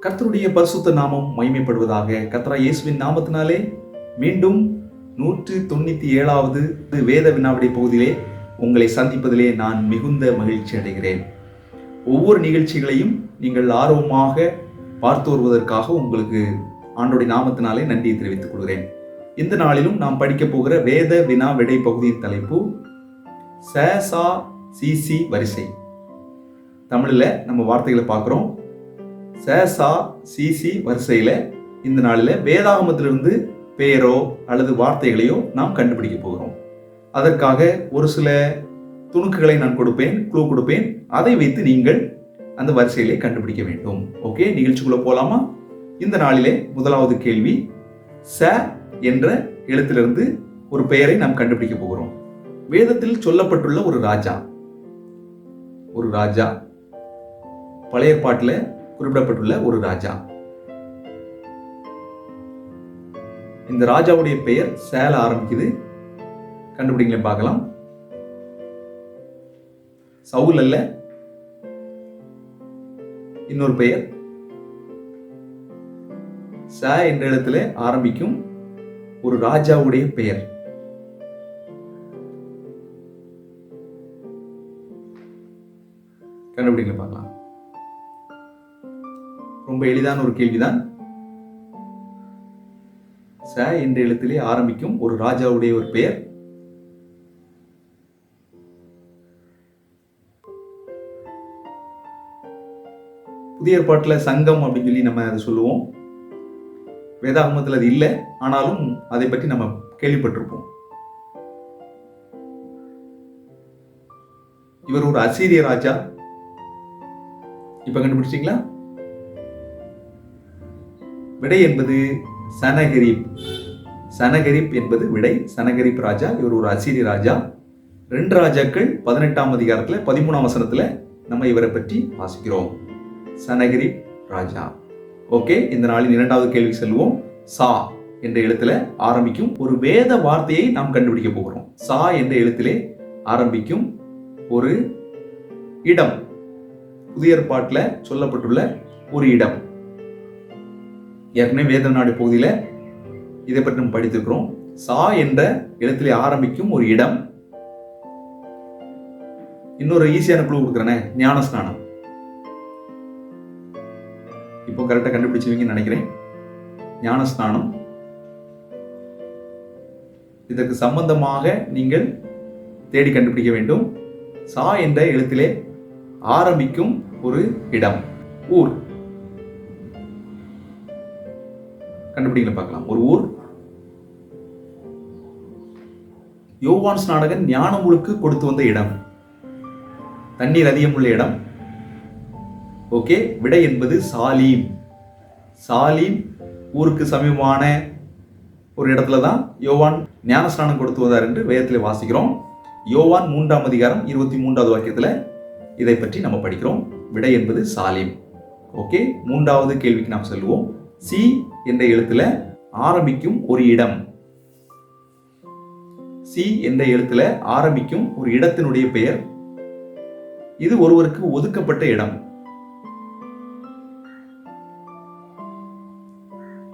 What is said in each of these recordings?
கர்த்தருடைய பரிசுத்த நாமம் மகிமைப்படுவதாக. கர்த்தராகிய இயேசுவின் நாமத்தினாலே மீண்டும் 197வது வேத வினாவிடை பகுதியிலே உங்களை சந்திப்பதிலே நான் மிகுந்த மகிழ்ச்சி அடைகிறேன். ஒவ்வொரு நிகழ்ச்சிகளையும் நீங்கள் ஆர்வமாக பார்த்து வருவதற்காக உங்களுக்கு ஆண்டோடைய நாமத்தினாலே நன்றியை தெரிவித்துக் கொள்கிறேன். இந்த நாளிலும் நாம் படிக்க போகிற வேத வினா விடை பகுதியின் தலைப்பு சி வரிசை. தமிழில் நம்ம வார்த்தைகளை பார்க்குறோம். சி வரிசையில் இந்த நாளில் வேதாகமத்திலிருந்து பெயரோ அல்லது வார்த்தைகளையோ நாம் கண்டுபிடிக்க போகிறோம். அதற்காக ஒரு சில துணுக்குகளை நான் க்ளூ கொடுப்பேன். அதை வைத்து நீங்கள் அந்த வரிசையிலே கண்டுபிடிக்க வேண்டும். ஓகே, நிகழ்ச்சிக்குள்ள போலாமா? இந்த நாளிலே முதலாவது கேள்வி, ச என்ற எழுத்திலிருந்து ஒரு பெயரை நாம் கண்டுபிடிக்க போகிறோம். வேதத்தில் சொல்லப்பட்டுள்ள ஒரு ராஜா, பழைய ஏற்பாட்டில் குறிப்பிடப்பட்டுள்ள ஒரு ராஜா. இந்த ராஜாவுடைய பெயர் சேல ஆரம்பிக்குது. கண்டுபிடிங்களேன் பார்க்கலாம். சவுல் அல்ல, இன்னொரு பெயர் ச என்ற இடத்துல ஆரம்பிக்கும் ஒரு ராஜாவுடைய பெயர். கண்டுபிடிங்களேன் பார்க்கலாம். ரொம்ப எளிதான ஒரு கேள்விதான். ச என்ற எழுத்திலே ஆரம்பிக்கும் ஒரு ராஜாவுடைய ஒரு பெயர். புதிய ஏற்பாட்டில் சங்கம் அப்படின்னு சொல்லி நம்ம அதை சொல்லுவோம். வேதாகமத்தில் அது இல்லை, ஆனாலும் அதை பற்றி நம்ம கேள்விப்பட்டிருப்போம். இவர் ஒரு அசீரிய ராஜா. இப்ப கண்டுபிடிச்சிங்களா? விடை என்பது சனகரிப் என்பது விடை. சனகரிப் ராஜா. இவர் ஒரு அசீரிய ராஜா. 2 ராஜாக்கள் 18ஆம் அதிகாரத்துல 13ஆம் வசனத்துல நம்ம இவரை பற்றி வாசிக்கிறோம். சனகரிப் ராஜா. ஓகே, இந்த நாளின் 2வது கேள்வி செல்வோம். சா என்ற எழுத்துல ஆரம்பிக்கும் ஒரு வேத வார்த்தையை நாம் கண்டுபிடிக்க போகிறோம். சா என்ற எழுத்திலே ஆரம்பிக்கும் ஒரு இடம், புதிய ஏற்பாட்டில் சொல்லப்பட்டுள்ள ஒரு இடம். ஏற்கனவே வேத நாடு பகுதியில இதை பற்றி நம்ம படித்திருக்கிறோம். சா என்ற எழுத்திலே ஆரம்பிக்கும் ஒரு இடம். இன்னொரு ஈஸியான க்ளூ கொடுக்குறேனே, ஞானஸ்நானம். இப்போ கரெக்டா கண்டுபிடிச்சிருவீங்கன்னு நினைக்கிறேன். ஞானஸ்நானம். இதற்கு சம்பந்தமாக நீங்கள் தேடி கண்டுபிடிக்க வேண்டும். சா என்ற எழுத்திலே ஆரம்பிக்கும் ஒரு இடம், ஊர். கண்டுபிடிக்கல பார்க்கலாம். ஒரு ஊர். யோவான் ஸ்நானகன் ஞானமுழுக்கு கொடுத்து வந்த இடம், தண்ணீர் அதிகம் உள்ள இடம். ஓகே, விடை என்பது சாலீம். சாலீம் ஊருக்கு சமீபமான ஒரு இடத்துல தான் யோவான் ஞானஸ்நானம் கொடுத்து வந்தார் என்று வேதத்தில் வாசிக்கிறோம். யோவான் 3ஆம் அதிகாரம் 23வது வாக்கியத்தில் இதை பற்றி நம்ம படிக்கிறோம். விடை என்பது சாலீம். ஓகே, 3வது கேள்விக்கு நாம் செல்வோம். சி என்ற எழுத்துல ஆரம்பிக்கும் ஒரு இடம். சி என்ற எழுத்துல ஆரம்பிக்கும் ஒரு இடத்தினுடைய பெயர். இது ஒருவருக்கு ஒதுக்கப்பட்ட இடம்.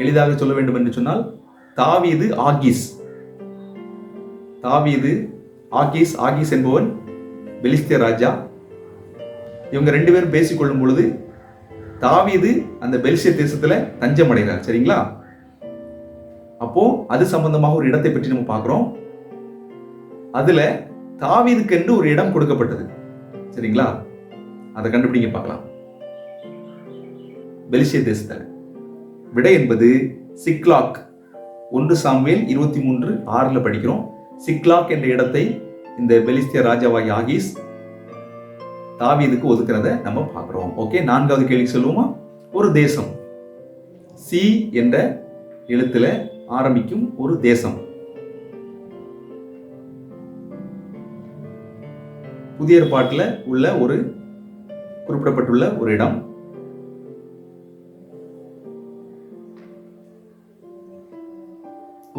எளிதாக சொல்ல வேண்டும் என்று சொன்னால், தாவீது ஆகீஸ். ஆகீஸ் என்பவன் பெலிஸ்திய ராஜா. இவங்க 2 பேரும் பேசிக்கொள்ளும் பொழுது தாவீது அந்த பெலிஸ்திய தேசத்துல தஞ்சம் அடைகிறார். சரிங்களா? அப்போ அது சம்பந்தமாக ஒரு இடத்தை பற்றி நம்ம பார்க்கிறோம். அதுல தாவீதுக்கு என்று ஒரு இடம் கொடுக்கப்பட்டது. சரிங்களா? அதை கண்டுபிடிங்க பார்க்கலாம். பெலிஸ்திய தேசத்துல. விடை என்பது சிக்லாக். 1 சாமுவேல் 23:6 படிக்கிறோம். சிக்லாக் என்ற இடத்தை இந்த பெலிஸ்திய ராஜாவாகிய ஆகீஸ் தாவீதுக்கு ஒதுக்கிறத நம்ம பார்க்கிறோம். ஓகே, 4வது கேள்வி சொல்லுவோமா? ஒரு தேசம். சி என்ற எழுத்துல ஆரம்பிக்கும் ஒரு தேசம். புதிய ஏற்பாட்டில் உள்ள ஒரு குறிப்பிடப்பட்டுள்ள ஒரு இடம்.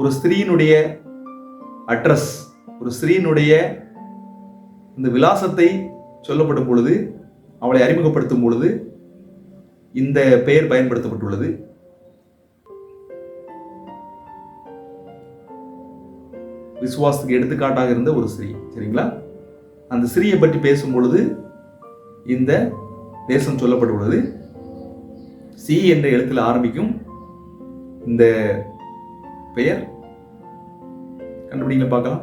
ஒரு ஸ்திரீனுடைய அட்ரஸ், ஒரு ஸ்திரீனுடைய இந்த விலாசத்தை சொல்லப்படும் பொழுது, அவளை அறிமுகப்படுத்தும் பொழுது இந்த பெயர் பயன்படுத்தப்பட்டுள்ளது? விசுவாசத்துக்கு எடுத்துக்காட்டாக இருந்த ஒரு ஸ்திரீ. சரிங்களா? அந்த ஸ்திரீயை பற்றி பேசும் பொழுது இந்த தேசம் சொல்லப்பட்டுள்ளது. சி என்ற எழுத்தில் ஆரம்பிக்கும் இந்த பெயர் கண்டுபிடிங்க பார்க்கலாம்.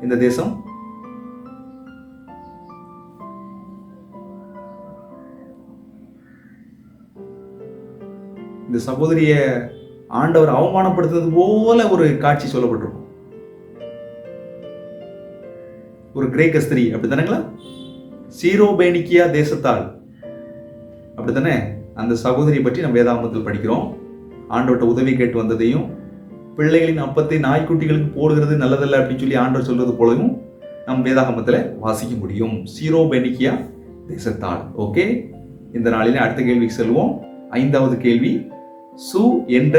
இந்த தேசம் இந்த சகோதரிய ஆண்டவர் அவமானப்படுத்துறது போல ஒரு காட்சி சொல்லப்பட்டிருக்கும். ஒரு கிரேக்க ஸ்திரீ, அப்படித்தானங்களா? சீரோபேனிக்கியா தேசத்தால், அப்படித்தானே? அந்த சகோதரியை பற்றி நம்ம வேதாகமத்தில் படிக்கிறோம். ஆண்டவர்கிட்ட உதவி கேட்டு வந்ததையும், பிள்ளைகளின் அப்பத்தை நாய்க்குட்டிகளுக்கு போடுகிறது நல்லதல்ல அப்படின்னு சொல்லி ஆண்டவர் சொல்றது போலவும் நம் வேதாகமத்தில் வாசிக்க முடியும். சீரோபேனிக்கியா தேசத்தால். ஓகே, இந்த நாளில் அடுத்த கேள்விக்கு செல்வோம். 5வது கேள்வி, சு என்ற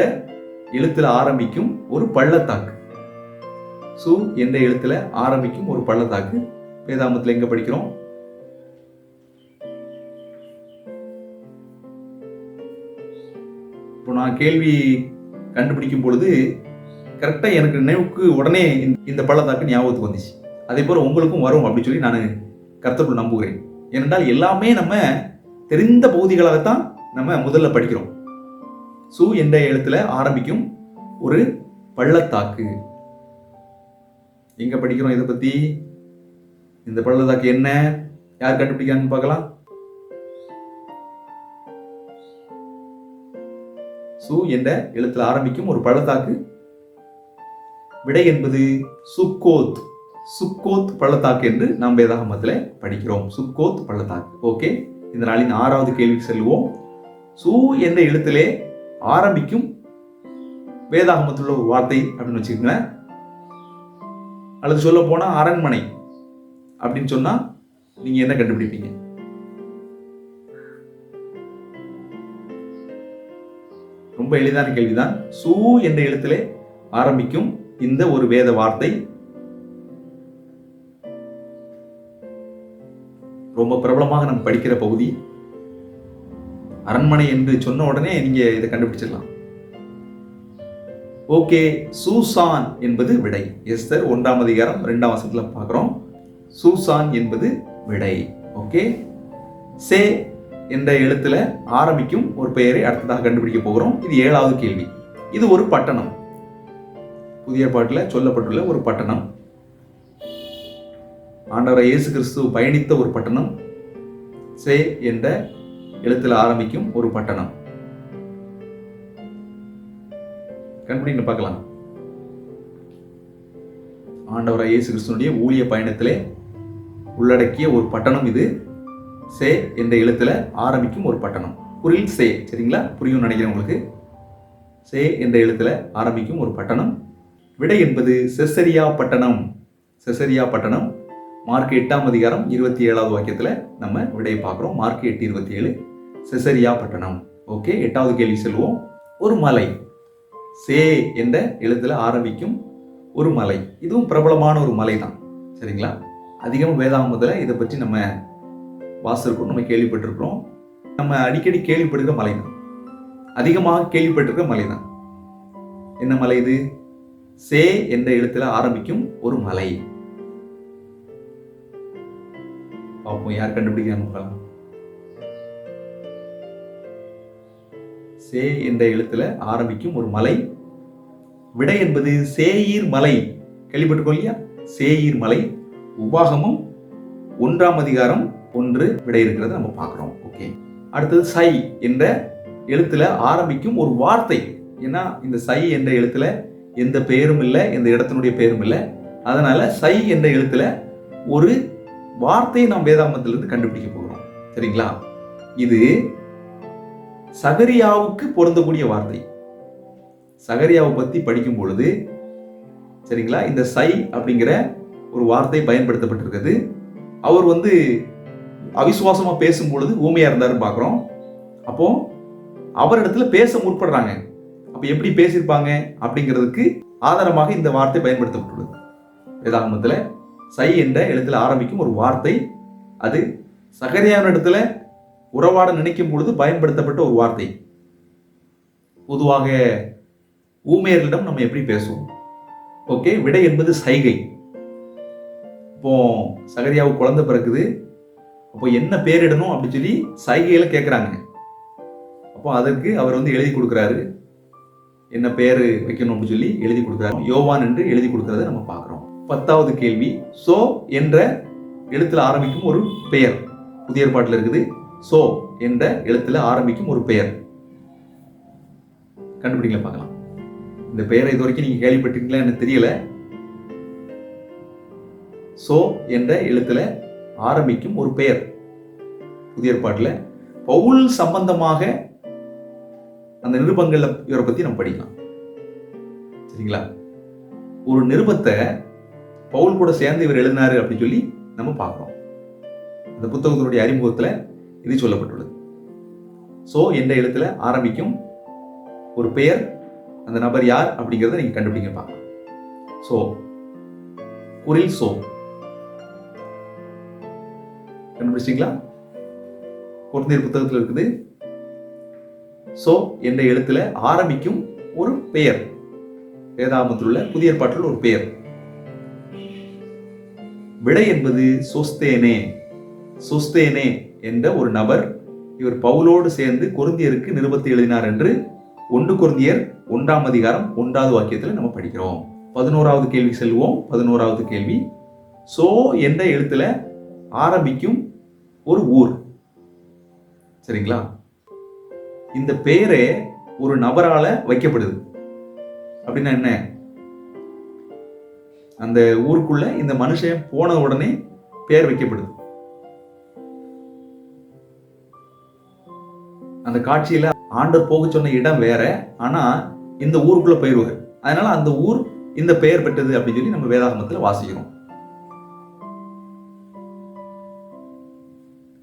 எழுத்துல ஆரம்பிக்கும் ஒரு பள்ளத்தாக்கு. சு என்ற எழுத்துல ஆரம்பிக்கும் ஒரு பள்ளத்தாக்கு வேதாகமத்தில் எங்க படிக்கிறோம்? இப்போ நான் கேள்வி கண்டுபிடிக்கும் பொழுது கரெக்டா எனக்கு நினைவுக்கு உடனே இந்த பள்ளத்தாக்கு ஞாபகத்துக்கு வந்துச்சு. அதே போல உங்களுக்கும் வரும் அப்படின்னு சொல்லி நான் கர்த்தருக்குள் நம்புகிறேன். ஏனென்றால் எல்லாமே நம்ம தெரிந்த பகுதிகளாகத்தான் நம்ம முதல்ல படிக்கிறோம். சு என்ற எழுத்துல ஆரம்பிக்கும் ஒரு பள்ளத்தாக்கு எங்க படிக்கிறோம்? இதை பத்தி. இந்த பள்ளத்தாக்கு என்ன? யார் கண்டுபிடிக்கான்னு பார்க்கலாம். சு என்ற எழுத்துல ஆரம்பிக்கும் ஒரு பள்ளத்தாக்கு. விடை என்பது சுக்கோத். சுக்கோத் பள்ளத்தாக்கு என்று நாம் வேதாகமத்தில் படிக்கிறோம். சுக்கோத் பள்ளத்தாக்கு. ஓகே, இந்த நாளின் 6வது கேள்விக்கு செல்வோம். சு என்ற எழுத்திலே ஆரம்பிக்கும் வேதாகமத்தில் உள்ள ஒரு வார்த்தை அப்படின்னு வச்சுக்கோங்களேன். அல்லது சொல்ல போனா அரண்மனை அப்படின்னு சொன்னா நீங்க என்ன கண்டுபிடிப்பீங்க? ரொம்ப எளிதான கேள்விதான். சு என்ற எழுத்திலே ஆரம்பிக்கும் இந்த ஒரு வேத வார்த்தை ரொம்ப பிரபலமாக நம்ம படிக்கிற பகுதி. அரண்மனை என்று சொன்ன உடனே நீங்க இதை கண்டுபிடிச்சிடலாம். ஓகே, சூசான் என்பது விடை. எஸ்தர் 1ஆம் அதிகாரம் 2ஆம் வசனத்துல பார்க்கிறோம். சூசான் என்பது விடை. ஓகே, சே என்ற எழுத்துல ஆரம்பிக்கும் ஒரு பெயரை அடுத்ததாக கண்டுபிடிக்க போகிறோம். இது 7வது கேள்வி. இது ஒரு பட்டணம். புதிய பாட்டில் சொல்லப்பட்டுள்ள ஒரு பட்டணம். ஆண்டவர் இயேசு கிறிஸ்து பயணித்த ஒரு பட்டணம். சே என்ற எழுத்துல ஆரம்பிக்கும் ஒரு பட்டணம். கண்டுபிடிங்க பார்க்கலாம். ஆண்டவர் இயேசு கிறிஸ்துனுடைய ஊழிய பயணத்திலே உள்ளடக்கிய ஒரு பட்டணம் இது. சே என்ற எழுத்துல ஆரம்பிக்கும் ஒரு பட்டணம். குறில் சே. சரிங்களா? புரியும் நினைக்கிறேன் உங்களுக்கு. சே என்ற எழுத்துல ஆரம்பிக்கும் ஒரு பட்டணம். விடை என்பது செசரியா பட்டணம். செசரியா பட்டணம். மார்க் 8ஆம் அதிகாரம் 27வது வாக்கியத்துல நம்ம விடையை பார்க்கிறோம். மார்க் 8:27 செசரியா பட்டணம். ஓகே, 8வது கேள்வி செல்வோம். ஒரு மலை. சே என்ற எழுத்துல ஆரம்பிக்கும் ஒரு மலை. இதுவும் பிரபலமான ஒரு மலை தான். சரிங்களா? அதிகமாக வேதாகமத்தில் இதை பற்றி நம்ம வாசிருக்கோம், நம்ம கேள்விப்பட்டிருக்கிறோம். நம்ம அடிக்கடி கேள்விப்பட்டிருக்கிற மலை தான். அதிகமாக கேள்விப்பட்டிருக்கிற மலை தான். என்ன மலை இது? சே என்ற எழுத்துல ஆரம்பிக்கும் ஒரு மலை. பார்ப்போம் யார் கண்டுபிடிக்கிறாங்க. சே என்ற எழுத்துல ஆரம்பிக்கும் ஒரு மலை. விடை என்பது சேயீர் மலை. கேள்விப்பட்டிருக்கோம் இல்லையா? சேயீர் மலை. உபாகமம் 1ஆம் அதிகாரம் 1 விடை இருக்கிறது நம்ம பார்க்கிறோம். ஓகே, அடுத்தது சை என்ற எழுத்துல ஆரம்பிக்கும் ஒரு வார்த்தை. ஏன்னா இந்த சை என்ற எழுத்துல எந்த பெயரும் இல்லை, எந்த இடத்தினுடைய பெயரும் இல்லை. அதனால சை என்ற எழுத்துல ஒரு வார்த்தையை நாம் வேதாகமத்திலிருந்து கண்டுபிடிக்க போகிறோம். சரிங்களா? இது சகரியாவுக்கு பொருந்தக்கூடிய வார்த்தை. சகரியாவை பத்தி படிக்கும் பொழுது, சரிங்களா, இந்த சை அப்படிங்கிற ஒரு வார்த்தை பயன்படுத்தப்பட்டிருக்கிறது. அவர் அவிசுவாசமா பேசும் பொழுது ஊமையா இருந்தாருன்னு பார்க்கிறோம். அப்போ அவரிடத்துல பேச முற்படுறாங்க. அப்ப எப்படி பேசியிருப்பாங்க அப்படிங்கிறதுக்கு ஆதாரமாக இந்த வார்த்தை பயன்படுத்தப்பட்டுள்ளது. வேதாகமத்துல சை என்ற எழுத்துல ஆரம்பிக்கும் ஒரு வார்த்தை. அது சகரியாவின் இடத்துல உறவாட நினைக்கும் பொழுது பயன்படுத்தப்பட்ட ஒரு வார்த்தை. பொதுவாக ஊமையர்களிடம் நம்ம எப்படி பேசுவோம்? ஓகே, விடை என்பது சைகை. இப்போ சகரியாவுக்கு குழந்தை பிறக்குது, அப்போ என்ன பேரிடணும் அப்படின்னு சொல்லி சைகையில கேட்குறாங்க. அப்போ அதற்கு அவர் எழுதி கொடுக்குறாரு, என்ன பேர் வைக்கணும் அப்படின்னு சொல்லி எழுதி கொடுக்குறாரு. யோவான் என்று எழுதி கொடுக்கறத நம்ம பார்க்குறோம். 10வது கேள்வி, சோ என்ற எழுத்துல ஆரம்பிக்கும் ஒரு பெயர் புதிய ஏற்பாட்டில் இருக்குது. சோ என்ற எழுத்துல ஆரம்பிக்கும் ஒரு பெயர் கண்டுபிடிங்களா பார்க்கலாம். இந்த பெயரை இது வரைக்கும் நீங்க கேள்விப்பட்டிருக்கீங்களா எனக்கு தெரியல. சோ என்ற எழுத்துல ஆரம்பிக்கும் ஒரு பெயர் புதிய ஏற்பாட்டில் பவுல் சம்பந்தமாக அந்த நிருபங்கள்ல இவரை பத்தி நம்ம படிக்கலாம். சரிங்களா? ஒரு நிருபத்தை பவுல் கூட சேர்ந்து இவர் எழுதினாரு அப்படின்னு சொல்லி நம்ம பார்க்கிறோம். அந்த புத்தகத்தினுடைய அறிமுகத்துல இது சொல்லப்பட்டுள்ளது. சோ என்ற எழுத்துல ஆரம்பிக்கும் ஒரு பெயர், அந்த நபர் யார் அப்படிங்கறத நீங்க கண்டுபிடிங்க பார்க்கலாம். சோ குரில் சோ கண்டுபிடிச்சிங்களா? கொரிந்தியர் புத்தகத்தில் இருக்குது. சோ என்ற எழுத்துல ஆரம்பிக்கும் ஒரு பெயர், வேதாகமத்தில் உள்ள புதிய ஏற்பாட்டில் ஒரு பெயர். விடை என்பது சொஸ்தேனே. சொஸ்தேனே என்ற ஒரு நபர் இவர் பவுலோடு சேர்ந்து கொரிந்தியருக்கு நிருபத்தை எழுதினார் என்று 1 கொரிந்தியர் 1ஆம் அதிகாரம் 1வது வாக்கியத்தில் நம்ம படிக்கிறோம். 11வது கேள்வி செல்வோம். 11வது கேள்வி, சோ என்ற எழுத்துல ஆரம்பிக்கும் ஒரு ஊர். சரிங்களா? இந்த பெயரே ஒரு நபரால வைக்கப்படுது. அப்படின்னா என்ன? அந்த ஊருக்குள்ள இந்த மனுஷன் போன உடனே பெயர் வைக்கப்படுது. அந்த காட்சியில ஆண்டவர் போக சொன்ன இடம் வேற, ஆனா இந்த ஊருக்குள்ள போயிருவாரு. அதனால அந்த ஊர் இந்த பெயர் பெற்றது அப்படின்னு சொல்லி நம்ம வேதாகமத்துல வாசிக்கிறோம்.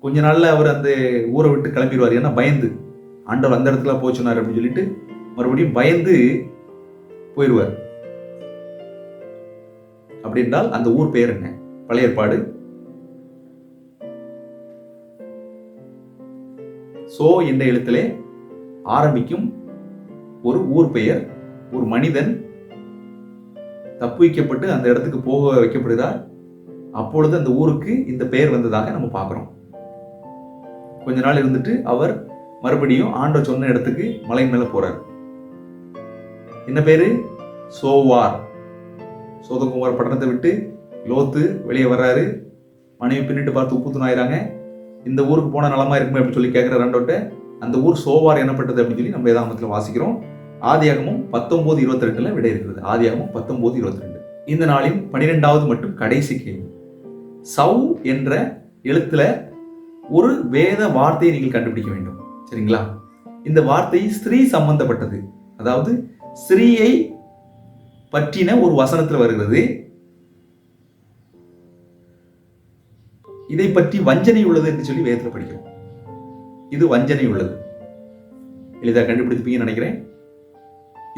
கொஞ்ச நாள்ல அவர் அந்த ஊரை விட்டு கிளம்பிடுவார். ஏன்னா பயந்து, ஆண்டவர் அந்த இடத்துல போய் சொன்னார் அப்படின்னு சொல்லிட்டு மறுபடியும் பயந்து போயிடுவார். அப்படி என்றால் அந்த ஊர் பெயர் என்ன? பழைய ஏற்பாடு. சோ என்ற எழுத்திலே ஆரம்பிக்கும் ஒரு ஊர் பெயர். ஒரு மனிதன் தப்புவிக்கப்பட்டு அந்த இடத்துக்கு போக வைக்கப்படுகிறார். அப்பொழுது அந்த ஊருக்கு இந்த பெயர் வந்ததாக நம்ம பார்க்கிறோம். கொஞ்ச நாள் இருந்துட்டு அவர் மறுபடியும் ஆண்டவர் சொன்ன இடத்துக்கு மலை மேல போறார். என்ன பேரு? சோவார். சோதகுமார் பட்டணத்தை விட்டு லோத்து வெளியே வர்றாரு. மனைவி பின்னிட்டு பார்த்து உப்பு துணாயிறாங்க. இந்த ஊருக்கு போன நலமா இருக்குமே அப்படின்னு சொல்லி கேட்கிற ரெண்டோட்ட அந்த ஊர் சோவார் என்னப்பட்டது அப்படின்னு சொல்லி நம்ம வேதாகமத்தில் வாசிக்கிறோம். ஆதியாகமம் 19:22 விடை இருக்கிறது. ஆதியாகமம் 19:22. இந்த நாளின் 12வது மற்றும் கடைசி கேள்வி, சவு என்ற எழுத்துல ஒரு வேத வார்த்தையை நீங்கள் கண்டுபிடிக்க வேண்டும். சரிங்களா? இந்த வார்த்தை ஸ்திரீ சம்பந்தப்பட்டது. அதாவது ஸ்திரீயை பற்றின ஒரு வசனத்தில் வருகிறது. இதை பற்றி வஞ்சனை உள்ளது என்று சொல்லி வேதத்தில் படிக்கிறோம். இது வஞ்சனை உள்ளது. எளிதாக கண்டுபிடிப்பீங்கன்னு நினைக்கிறேன்.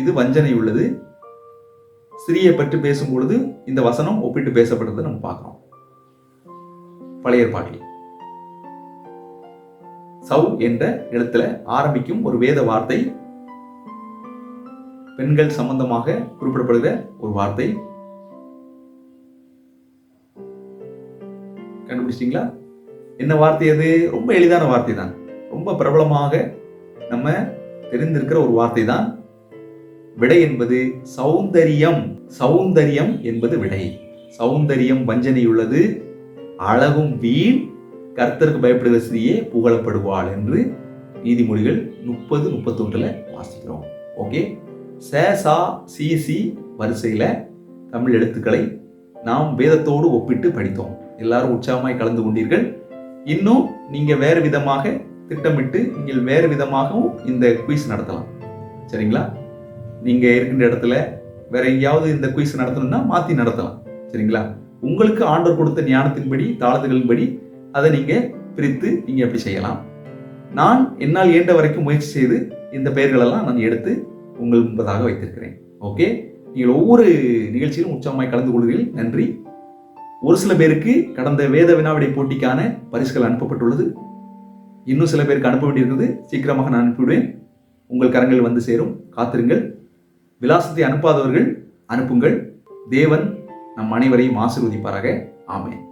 இது வஞ்சனை உள்ளது. ஸ்திரீயை பற்றி பேசும்பொழுது இந்த வசனம் ஒப்பிட்டு பேசப்படுறதை நம்ம பார்க்கிறோம் பழைய ஏற்பாட்டில். சவு என்ற எழுத்துல ஆரம்பிக்கும் ஒரு வேத வார்த்தை, பெண்கள் சம்பந்தமாக குறிப்பிடப்படுகிற ஒரு வார்த்தை. கண்டுபிடிச்சிட்டீங்களா? என்ன வார்த்தை அது? ரொம்ப எளிதான வார்த்தை தான். ரொம்ப பிரபலமாக நம்ம தெரிந்திருக்கிற ஒரு வார்த்தை தான். விடை என்பது சௌந்தரியம். சௌந்தரியம் என்பது விடை. சௌந்தரியம் வஞ்சனை உள்ளது, அழகும் வீண், கர்த்தருக்கு பயப்படுகிற ஸ்திரீயே புகழப்படுவாள் என்று நீதிமொழிகள் 30:31 வாசிக்கிறோம். ஓகே, சா சி வரிசையில தமிழ் எழுத்துக்களை நாம் வேதத்தோடு ஒப்பிட்டு படித்தோம். எல்லாரும் உற்சாகமாய் கலந்து கொண்டீர்கள். இன்னும் நீங்க வேறு விதமாக திட்டமிட்டு நீங்கள் வேறு விதமாகவும் இந்த குயிஸ் நடத்தலாம். சரிங்களா? நீங்க இருக்கின்ற இடத்துல வேற எங்கேயாவது இந்த குயிஸ் நடத்தணும்னா மாத்தி நடத்தலாம். சரிங்களா? உங்களுக்கு ஆண்டவர் கொடுத்த ஞானத்தின்படி, தாளத்துகளின்படி அதை நீங்க பிரித்து நீங்க எப்படி செய்யலாம். நான் என்னால் இயன்ற வரைக்கும் முயற்சி செய்து இந்த பெயர்களெல்லாம் நான் எடுத்து உங்கள் முன்பதாக வைத்திருக்கிறேன். ஓகே, நீங்கள் ஒவ்வொரு நிகழ்ச்சியிலும் உற்சாகமாய் கலந்து கொள்கிறீர்கள். நன்றி. ஒரு சில பேருக்கு கடந்த வேத வினாவிடை போட்டிக்கான பரிசுகள் அனுப்பப்பட்டுள்ளது. இன்னும் சில பேருக்கு அனுப்ப வேண்டியிருக்குது. சீக்கிரமாக நான் அனுப்பிவிடுவேன். உங்கள் கரங்கள் வந்து சேரும். காத்திருங்கள். விலாசத்தை அனுப்பாதவர்கள் அனுப்புங்கள். தேவன் நம் அனைவரையும் ஆசீர்வதிப்பாராக. ஆமென்.